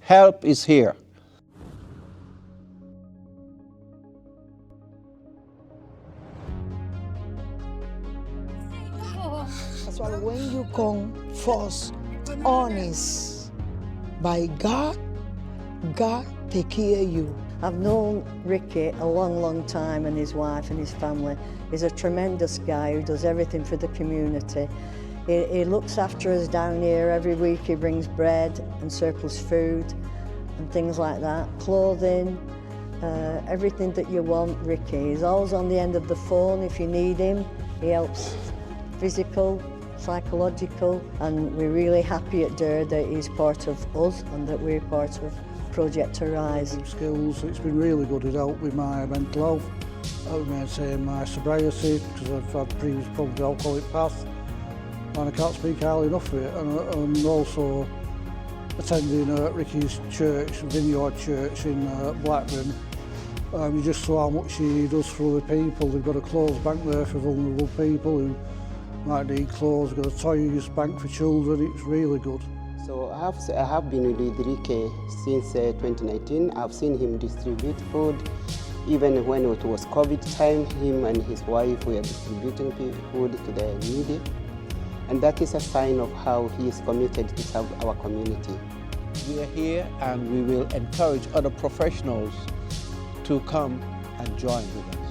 Help is here. That's why when you come first, honest, by God, God take care of you. I've known Rickie a long, long time, and his wife and his family. He's a tremendous guy who does everything for the community. He looks after us down here. Every week he brings bread and surplus food and things like that, clothing, everything that you want, Rickie. He's always on the end of the phone if you need him. He helps physical, psychological, and we're really happy at Durr that he's part of us and that we're part of Project Arise. Skills, it's been really good. It's helped with my mental health, helped me maintain my sobriety because I've had previous problems with alcoholic past, and I can't speak highly enough of it. And also attending Rickie's church, Vineyard Church in Blackburn. You just saw how much he does for other people. They've got a clothes bank there for vulnerable people who might need clothes. They've got a toys bank for children. It's really good. So I have been with Rickie since 2019. I've seen him distribute food. Even when it was COVID time, him and his wife were distributing food to the needy. And that is a sign of how he is committed to serve our community. We are here and we will encourage other professionals to come and join with us.